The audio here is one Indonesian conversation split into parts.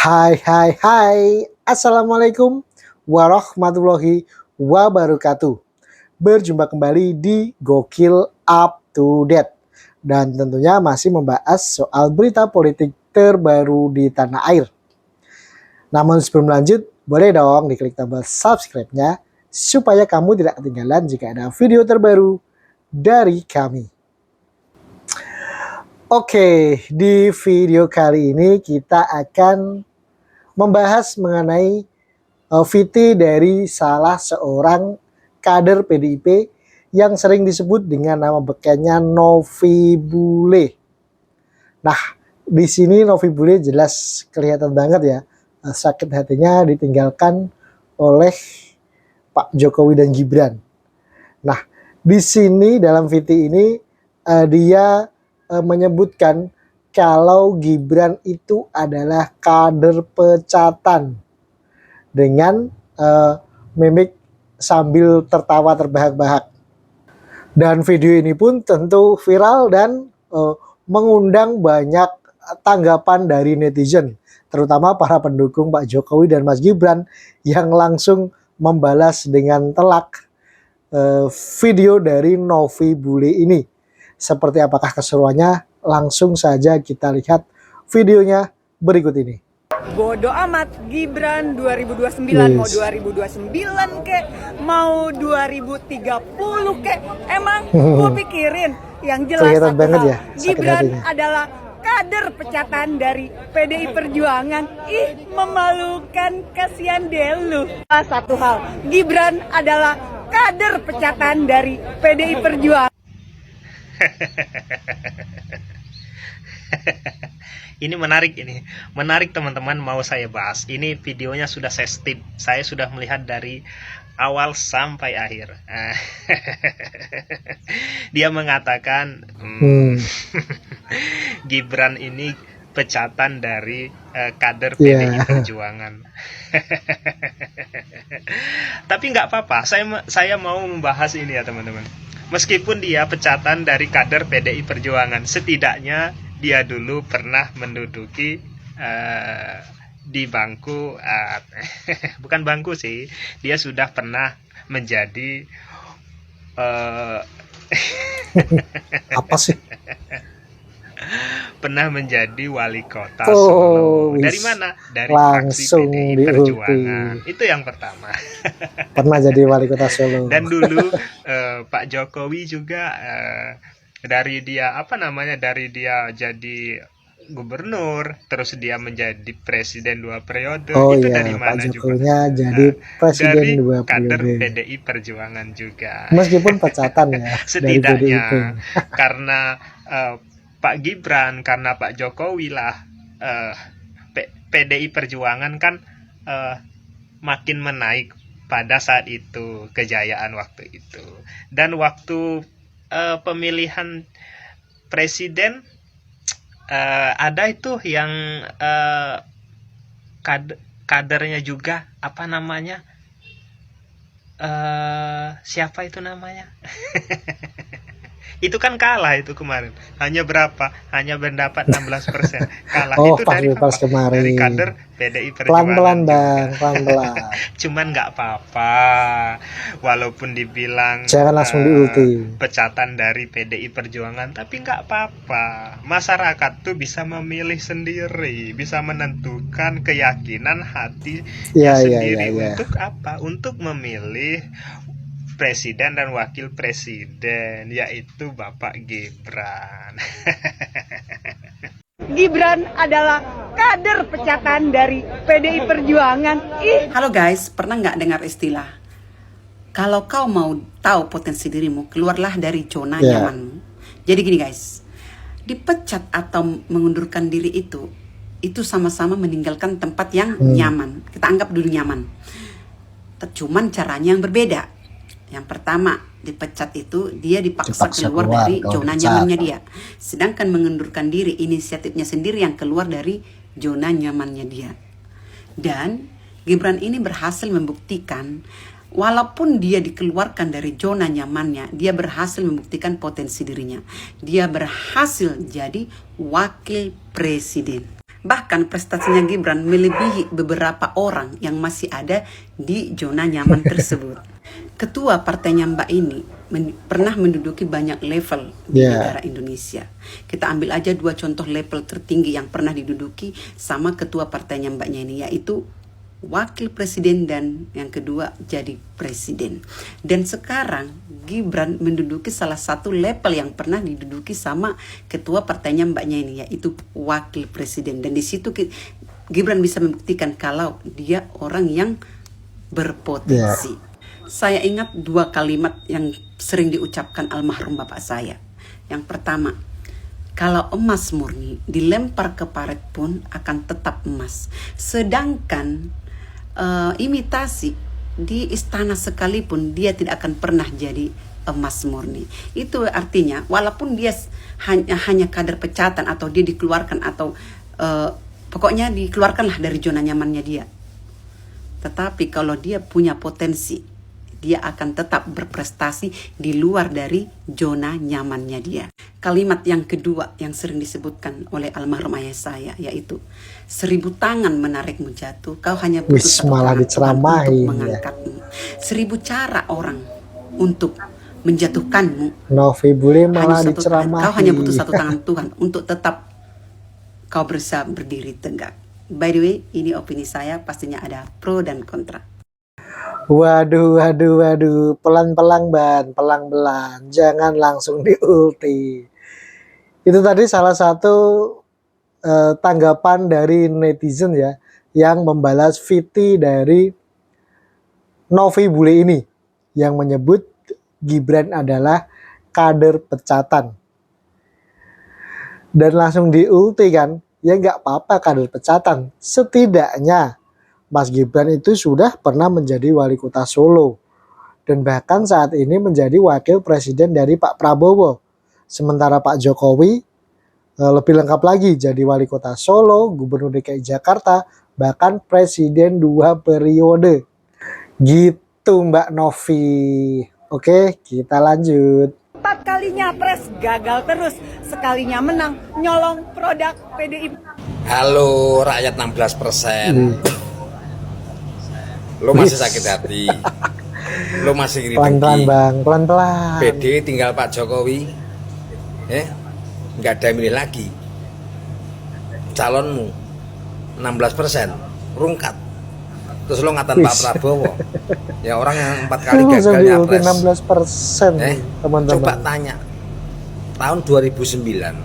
Hai. Assalamualaikum warahmatullahi wabarakatuh. Berjumpa kembali di Gokil Up to Date. Dan tentunya masih membahas soal berita politik terbaru di tanah air. Namun sebelum lanjut, boleh dong diklik tombol subscribe-nya supaya kamu tidak ketinggalan jika ada video terbaru dari kami. Oke, di video kali ini kita akan membahas mengenai VT dari salah seorang kader PDIP yang sering disebut dengan nama bekennya Novi Bule. Nah, di sini Novi Bule jelas kelihatan banget ya sakit hatinya ditinggalkan oleh Pak Jokowi dan Gibran. Nah, di sini dalam VT ini dia menyebutkan kalau Gibran itu adalah kader pecatan dengan mimik sambil tertawa terbahak-bahak. Dan video ini pun tentu viral dan mengundang banyak tanggapan dari netizen, terutama para pendukung Pak Jokowi dan Mas Gibran yang langsung membalas dengan telak video dari Novi Bule ini. Seperti apakah keseruannya? Langsung saja kita lihat videonya berikut ini. Bodoh amat, Gibran 2029 mau 2029 kek, mau 2030 kek. Emang gue pikirin yang jelas satu hal, ya, Gibran adalah kader pecatan dari PDI Perjuangan. Ih, memalukan, kasihan deh lu. Satu hal, Gibran adalah kader pecatan dari PDI Perjuangan. Ini menarik teman-teman, mau saya bahas. Ini videonya sudah saya skip, saya sudah melihat dari awal sampai akhir. Dia mengatakan Gibran ini pecatan dari kader PDI Perjuangan. Tapi nggak apa-apa, saya mau membahas ini ya teman-teman. Meskipun dia pecatan dari kader PDI Perjuangan, setidaknya dia dulu pernah menduduki di bangku, bukan bangku sih, dia sudah pernah menjadi apa sih? Pernah menjadi wali kota Solo. Dari mana? Dari fraksi PDI Perjuangan. Itu yang pertama. Pernah jadi wali kota Solo. Dan dulu Pak Jokowi juga dari dia dari dia jadi gubernur, terus dia menjadi presiden 2 periode. Itu dari mana juga? Jadi presiden dari 2 periode. Kader PDI Perjuangan juga. Meskipun pecatan ya. Setidaknya karena Pak Gibran, karena Pak Jokowi lah, PDI Perjuangan kan makin menaik pada saat itu, kejayaan waktu itu. Dan waktu pemilihan presiden ada itu yang kadernya juga, apa namanya, siapa itu namanya? Itu kan kalah itu kemarin. Hanya berapa? Hanya mendapat 16%. Kalah itu dari apa? Dari kader PDI Perjuangan. Pelan-pelan. Cuman nggak apa-apa. Walaupun dibilang jangan langsung diulti. Pecatan dari PDI Perjuangan, tapi nggak apa-apa. Masyarakat tuh bisa memilih sendiri, bisa menentukan keyakinan hatinya sendiri. Untuk apa? Untuk memilih presiden dan wakil presiden, yaitu Bapak Gibran. Gibran adalah kader pecatan dari PDI Perjuangan. Halo guys, pernah nggak dengar istilah, kalau kau mau tahu potensi dirimu, keluarlah dari zona nyamanmu. Jadi gini guys, dipecat atau mengundurkan diri itu sama-sama meninggalkan tempat yang nyaman. Kita anggap dulu nyaman. Cuman caranya yang berbeda. Yang pertama, dipecat itu dia dipaksa keluar dari zona nyamannya dia. Sedangkan mengundurkan diri, inisiatifnya sendiri yang keluar dari zona nyamannya dia. Dan Gibran ini berhasil membuktikan, walaupun dia dikeluarkan dari zona nyamannya, dia berhasil membuktikan potensi dirinya. Dia berhasil jadi wakil presiden. Bahkan prestasinya Gibran melebihi beberapa orang yang masih ada di zona nyaman tersebut. Ketua partainya Mbak ini pernah menduduki banyak level di negara Indonesia. Kita ambil aja 2 contoh level tertinggi yang pernah diduduki sama ketua partainya Mbaknya ini, yaitu wakil presiden dan yang kedua jadi presiden. Dan sekarang Gibran menduduki salah satu level yang pernah diduduki sama ketua partainya Mbaknya ini, yaitu wakil presiden. Dan di situ Gibran bisa membuktikan kalau dia orang yang berpotensi. Saya ingat 2 kalimat yang sering diucapkan almarhum bapak saya. Yang pertama, kalau emas murni dilempar ke paret pun akan tetap emas. Sedangkan imitasi di istana sekalipun dia tidak akan pernah jadi emas murni. Itu artinya walaupun dia hanya kader pecatan atau dia dikeluarkan atau pokoknya dikeluarkanlah dari zona nyamannya dia. Tetapi kalau dia punya potensi, dia akan tetap berprestasi di luar dari zona nyamannya dia. Kalimat yang kedua yang sering disebutkan oleh almarhum ayah saya, yaitu 1000 tangan menarikmu jatuh, kau hanya butuh satu tangan untuk mengangkatmu. 1000 cara orang untuk menjatuhkanmu, Novi Bule malah diceramahi. Kau hanya butuh satu tangan Tuhan untuk tetap kau bisa berdiri tegak. By the way, ini opini saya, pastinya ada pro dan kontra. Waduh, pelan-pelan Ban, pelan-pelan, jangan langsung diulti. Itu tadi salah satu tanggapan dari netizen ya, yang membalas VT dari Novi Bule ini, yang menyebut Gibran adalah kader pecatan. Dan langsung diulti kan, ya nggak apa-apa kader pecatan, setidaknya Mas Gibran itu sudah pernah menjadi wali kota Solo dan bahkan saat ini menjadi wakil presiden dari Pak Prabowo. Sementara Pak Jokowi lebih lengkap lagi, jadi wali kota Solo, gubernur DKI Jakarta, bahkan presiden 2 periode. Gitu Mbak Novi. Oke, kita lanjut. 4 kali nyapres gagal terus, sekalinya menang nyolong produk PDIP. Halo rakyat 16%. Lo masih sakit hati, lo masih iri dengki. Pelan-pelan Bang, pelan-pelan. PD tinggal Pak Jokowi, nggak ada yang milih lagi. Calonmu 16%, rungkat. Terus lo ngatan Pak Prabowo, ya orang yang 4 kali gagal nyapres. 16%, teman-teman. Coba tanya, tahun 2009,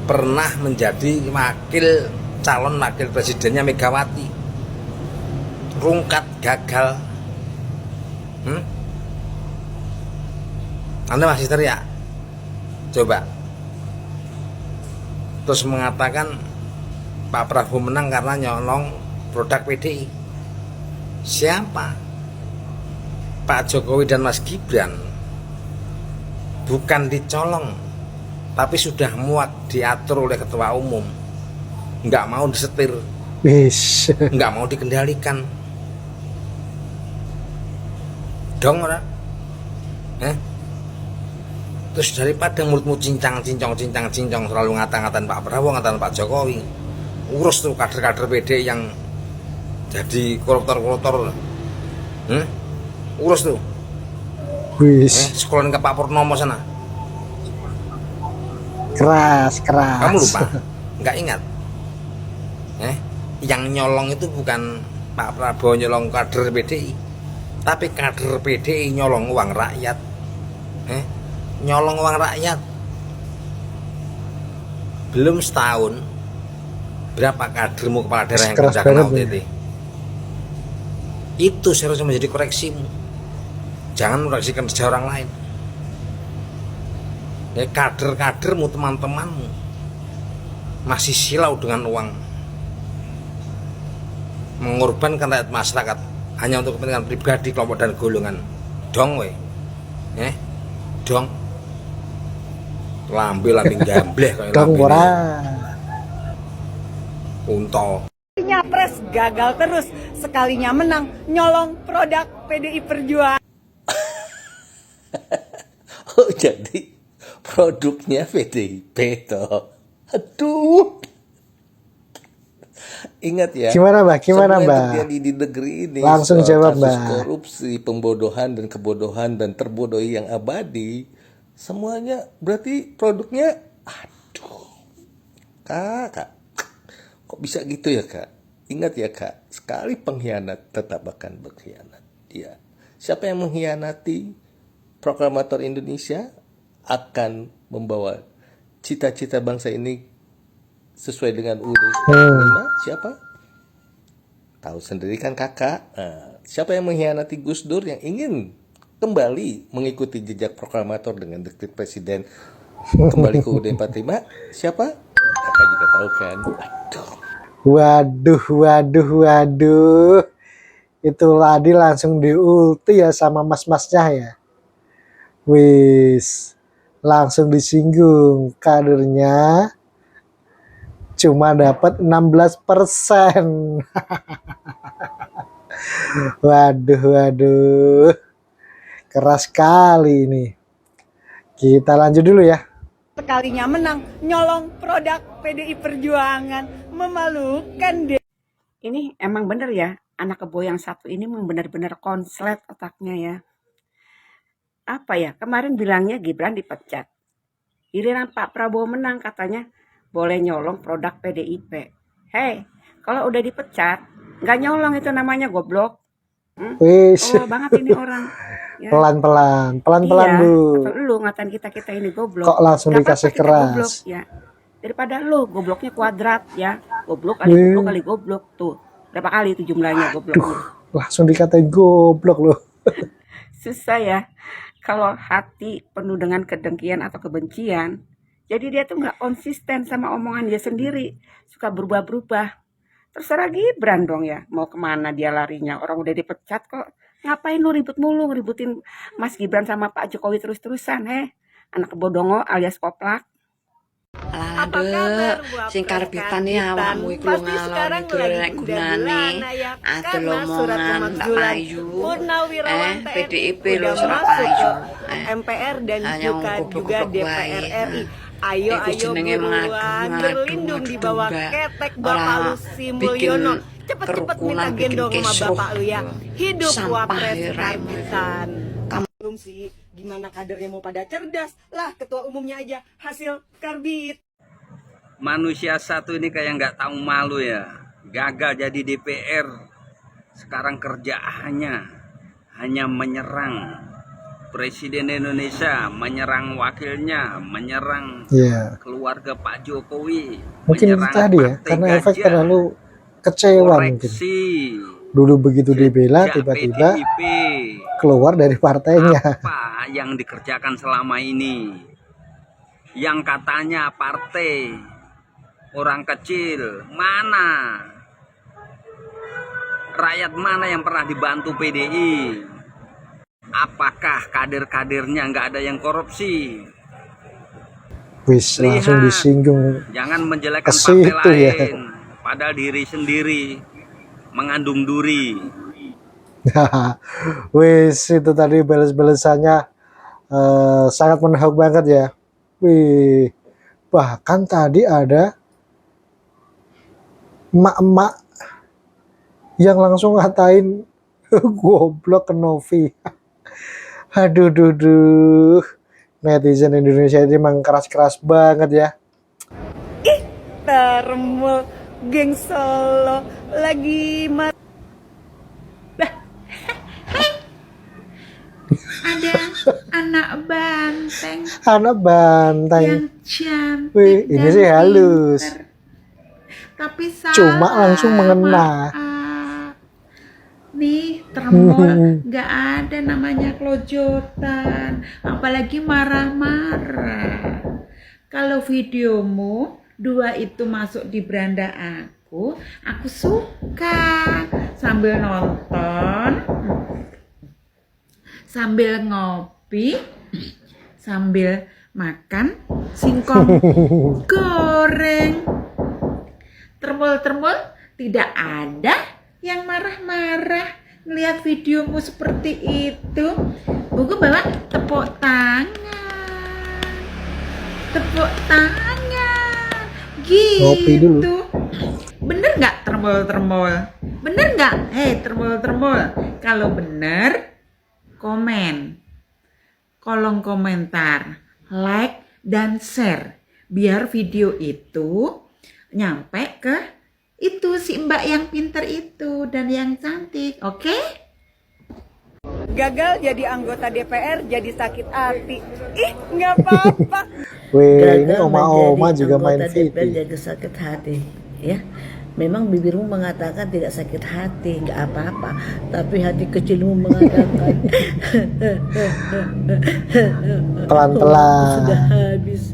pernah menjadi calon wakil presidennya Megawati. Rungkat, gagal. Anda masih teriak. Coba. Terus mengatakan Pak Prabowo menang karena nyolong produk PDI. Siapa? Pak Jokowi dan Mas Gibran bukan dicolong, tapi sudah muak diatur oleh ketua umum. Nggak mau disetir, nggak mau dikendalikan. Dong ora? Terus daripada mulutmu cincang selalu ngata-ngatain Pak Prabowo, ngatain Pak Jokowi, urus tuh kader-kader PD yang jadi koruptor. Urus tuh. Sekolahin ke Pak Purnomo sana. Keras. Kamu lupa? Nggak ingat? Yang nyolong itu bukan Pak Prabowo nyolong kader PDI, tapi kader PDI nyolong uang rakyat. Nyolong uang rakyat. Belum setahun, berapa kadermu kepala daerah yang kerja kena OTT? Itu seharusnya menjadi koreksimu. Jangan mereaksikan kerja orang lain. Kader-kadermu, teman-temanmu masih silau dengan uang, mengorbankan rakyat masyarakat hanya untuk kepentingan pribadi, kelompok dan golongan. Dong we. Dong. Lambing gambleh kayak lambing. Unto. Nyapres gagal terus, sekalinya menang nyolong produk PDI Perjuangan. Oh, jadi produknya PDIP toh. Aduh. Ingat ya, Gimana Mbak? Gimana semua yang Mbak? terjadi di negeri ini, Langsung soal jawab, kasus Mbak. korupsi, pembodohan dan kebodohan dan terbodohi yang abadi, semuanya berarti produknya, aduh, kak, kok bisa gitu ya kak? Ingat ya kak, sekali pengkhianat tetap akan berkhianat. Ya, siapa yang mengkhianati proklamator Indonesia akan membawa cita-cita bangsa ini sesuai dengan UUD 45. Siapa? Tahu sendiri kan kakak. Nah, siapa yang mengkhianati Gus Dur yang ingin kembali mengikuti jejak proklamator dengan dekret presiden kembali ke UUD 45? Siapa? Kakak juga tahu kan. Aduh. Waduh. Itu tadi langsung diulti ya sama mas-masnya ya. Wis, langsung disinggung, kadernya cuma dapat 16%. Waduh. Keras sekali ini. Kita lanjut dulu ya. Sekalinya menang, nyolong produk PDI Perjuangan. Memalukan deh. Ini emang bener ya, anak kebo yang satu ini memang benar-benar konslet otaknya ya. Apa ya, kemarin bilangnya Gibran dipecat. Giliran Pak Prabowo menang katanya boleh nyolong produk PDIP. Hei, kalau udah dipecat, nggak nyolong itu namanya goblok. Wis, Oh banget ini orang. Ya. pelan-pelan Iya, Bu. atau lu ngatain kita ini goblok. Kok langsung Nggak dikasih apa-apa kita keras? goblok, ya. Daripada lu gobloknya kuadrat ya. Goblok kali goblok tuh. Berapa kali itu jumlahnya gobloknya? Langsung dikatain goblok loh. Susah ya. Kalau hati penuh dengan kedengkian atau kebencian, jadi dia tuh nggak konsisten sama omongan dia sendiri, suka berubah-berubah. Terserah Gibran dong ya, mau kemana dia larinya? Orang udah dipecat kok. Ngapain lu ribut mulu, ngeributin Mas Gibran sama Pak Jokowi terus-terusan, anak kebodongo alias koplak. Aduh, sing karepitan ya awakmu iku lho ngalor itu nek gunane ate lomongan Mbak Ayu. PDIP lho Surabaya. MPR dan juga goblok-goblok DPR wae. RI. Ayo Iku jenenge buruan berlindung di bawah Mbak. ketek Ora Bapak lu Sri Mulyono. Cepet-cepet minta kerukunan, bikin gendong sama kisruh. Bapak lu ya. Hidup Sampah Wapres ya, Rem. karbitan. Belum sih, gimana kadernya mau pada cerdas? Lah, ketua umumnya aja hasil karbit. Manusia satu ini kayak nggak tahu malu ya, gagal jadi DPR, sekarang kerjaannya hanya menyerang Presiden Indonesia, menyerang wakilnya, menyerang keluarga Pak Jokowi, Mungkin itu tadi ya, karena efek terlalu kecewa mungkin. Dulu begitu dibela, tiba-tiba keluar dari partainya. Apa yang dikerjakan selama ini? Yang katanya partai orang kecil, mana? Rakyat mana yang pernah dibantu PDI? Apakah kader-kadernya nggak ada yang korupsi? Wis, langsung disinggung. Jangan menjelekkan Kesitu partai ya. lain, padahal diri sendiri mengandung duri. Wis, itu tadi balas-balasannya sangat menahuk banget ya. Wih, bahkan tadi ada emak-emak yang langsung ngatain goblok ke Novi. Aduh. Netizen Indonesia ini emang keras-keras banget ya. Ih, termul geng Solo lagi ada anak banteng Anak banteng. yang cantik. Wih, ini dan sih halus. pinter. Tapi Cuma langsung mengena. maaf. Nih termol nggak ada namanya kelojotan, apalagi marah-marah. Kalau videomu dua itu masuk di beranda aku suka sambil nonton, sambil ngopi, sambil makan singkong goreng. Termul-termul tidak ada yang marah-marah ngelihat videomu seperti itu. Buku bawa tepuk tangan Ngopi dulu. gitu. Bener nggak termol. Bener nggak? Termol. Kalau bener, komen. Kolom komentar, like, dan share. Biar video itu nyampe ke itu si mbak yang pinter itu dan yang cantik, oke? Gagal jadi anggota DPR jadi sakit hati. Ih, nggak apa-apa. Wih, ini oma-oma juga main DPR VT. jadi sakit hati, ya. Memang bibirmu mengatakan tidak sakit hati, nggak apa-apa. Tapi hati kecilmu mengatakan Pelan-pelan. sudah habis.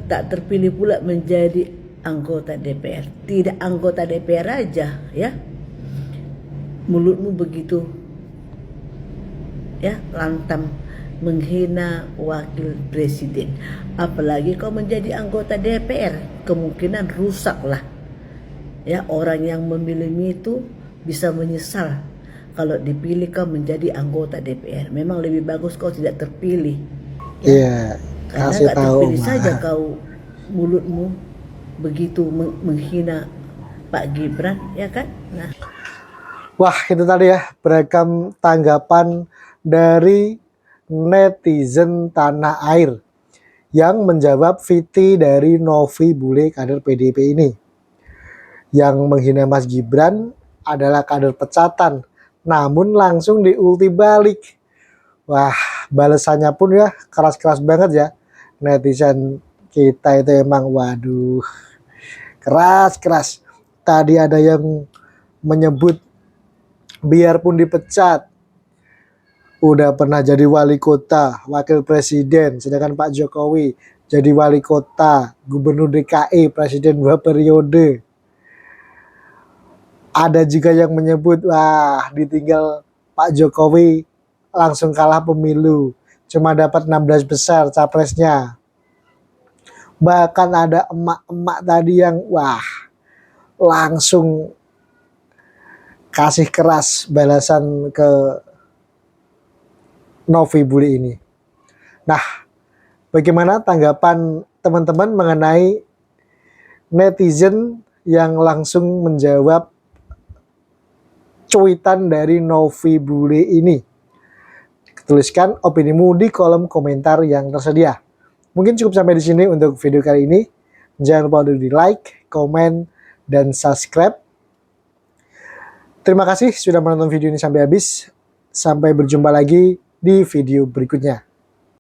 Tak terpilih pula menjadi anggota DPR. Tidak anggota DPR aja, ya. Mulutmu begitu, ya, lantam menghina wakil presiden. Apalagi kau menjadi anggota DPR, kemungkinan rusaklah. Ya, orang yang memilihmu itu bisa menyesal kalau dipilih kau menjadi anggota DPR. Memang lebih bagus kau tidak terpilih. Iya, Karena kasih nggak tahu terpilih Ma. saja kau mulutmu begitu menghina Pak Gibran, ya kan? Nah, Wah, itu tadi ya beragam tanggapan dari netizen tanah air yang menjawab VT dari Novi Bule kader PDIP ini. Yang menghina Mas Gibran adalah kader pecatan, namun langsung diulti balik. Wah, balasannya pun ya keras-keras banget ya. Netizen kita itu emang waduh, keras-keras. Tadi ada yang menyebut biarpun dipecat, udah pernah jadi wali kota, wakil presiden, sedangkan Pak Jokowi jadi wali kota, gubernur DKI, presiden 2 periode. Ada juga yang menyebut, wah ditinggal Pak Jokowi langsung kalah pemilu, cuma dapat 16 besar capresnya. Bahkan ada emak-emak tadi yang wah langsung kasih keras balasan ke Novi Bule ini. Nah, bagaimana tanggapan teman-teman mengenai netizen yang langsung menjawab cuitan dari Novi Bule ini? Tuliskan opinimu di kolom komentar yang tersedia. Mungkin cukup sampai di sini untuk video kali ini. Jangan lupa untuk di like, komen, dan subscribe. Terima kasih sudah menonton video ini sampai habis. Sampai berjumpa lagi di video berikutnya.